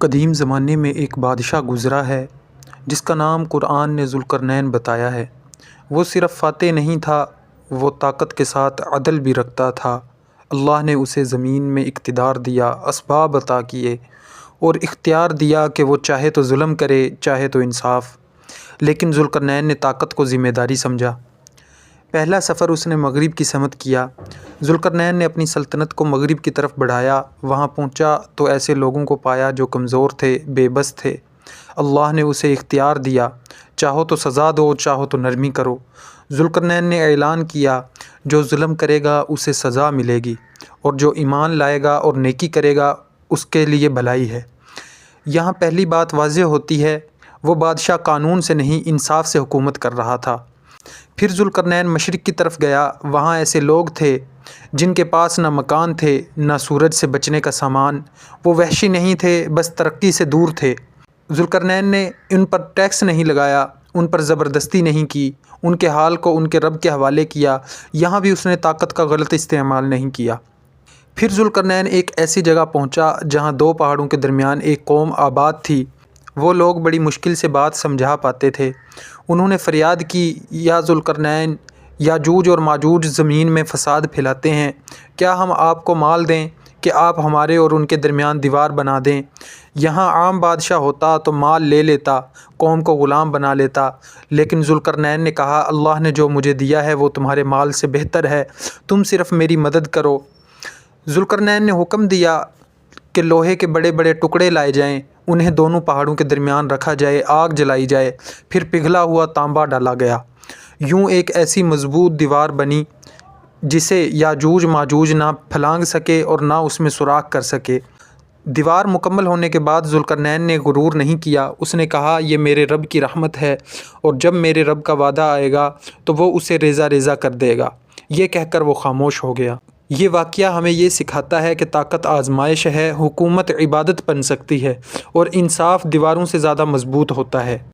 قدیم زمانے میں ایک بادشاہ گزرا ہے جس کا نام قرآن نے ذوالقرنین بتایا ہے۔ وہ صرف فاتح نہیں تھا، وہ طاقت کے ساتھ عدل بھی رکھتا تھا۔ اللہ نے اسے زمین میں اقتدار دیا، اسباب عطا کیے اور اختیار دیا کہ وہ چاہے تو ظلم کرے، چاہے تو انصاف۔ لیکن ذوالقرنین نے طاقت کو ذمہ داری سمجھا۔ پہلا سفر اس نے مغرب کی سمت کیا۔ ذوالقرنین نے اپنی سلطنت کو مغرب کی طرف بڑھایا۔ وہاں پہنچا تو ایسے لوگوں کو پایا جو کمزور تھے، بے بس تھے۔ اللہ نے اسے اختیار دیا، چاہو تو سزا دو، چاہو تو نرمی کرو۔ ذوالقرنین نے اعلان کیا، جو ظلم کرے گا اسے سزا ملے گی، اور جو ایمان لائے گا اور نیکی کرے گا اس کے لیے بھلائی ہے۔ یہاں پہلی بات واضح ہوتی ہے، وہ بادشاہ قانون سے نہیں، انصاف سے حکومت کر رہا تھا۔ پھر ذوالقرنین مشرق کی طرف گیا۔ وہاں ایسے لوگ تھے جن کے پاس نہ مکان تھے، نہ سورج سے بچنے کا سامان۔ وہ وحشی نہیں تھے، بس ترقی سے دور تھے۔ ذوالقرنین نے ان پر ٹیکس نہیں لگایا، ان پر زبردستی نہیں کی، ان کے حال کو ان کے رب کے حوالے کیا۔ یہاں بھی اس نے طاقت کا غلط استعمال نہیں کیا۔ پھر ذوالقرنین ایک ایسی جگہ پہنچا جہاں دو پہاڑوں کے درمیان ایک قوم آباد تھی۔ وہ لوگ بڑی مشکل سے بات سمجھا پاتے تھے۔ انہوں نے فریاد کی، یا ذوالقرنین، یاجوج اور ماجوج زمین میں فساد پھیلاتے ہیں، کیا ہم آپ کو مال دیں کہ آپ ہمارے اور ان کے درمیان دیوار بنا دیں؟ یہاں عام بادشاہ ہوتا تو مال لے لیتا، قوم کو غلام بنا لیتا، لیکن ذوالقرنین نے کہا، اللہ نے جو مجھے دیا ہے وہ تمہارے مال سے بہتر ہے، تم صرف میری مدد کرو۔ ذوالقرنین نے حکم دیا کہ لوہے کے بڑے بڑے ٹکڑے لائے جائیں، انہیں دونوں پہاڑوں کے درمیان رکھا جائے، آگ جلائی جائے، پھر پگھلا ہوا تانبا ڈالا گیا۔ یوں ایک ایسی مضبوط دیوار بنی جسے یاجوج ماجوج نہ پھلانگ سکے اور نہ اس میں سوراخ کر سکے۔ دیوار مکمل ہونے کے بعد ذوالقرنین نے غرور نہیں کیا۔ اس نے کہا، یہ میرے رب کی رحمت ہے، اور جب میرے رب کا وعدہ آئے گا تو وہ اسے ریزہ ریزہ کر دے گا۔ یہ کہہ کر وہ خاموش ہو گیا۔ یہ واقعہ ہمیں یہ سکھاتا ہے کہ طاقت آزمائش ہے، حکومت عبادت بن سکتی ہے، اور انصاف دیواروں سے زیادہ مضبوط ہوتا ہے۔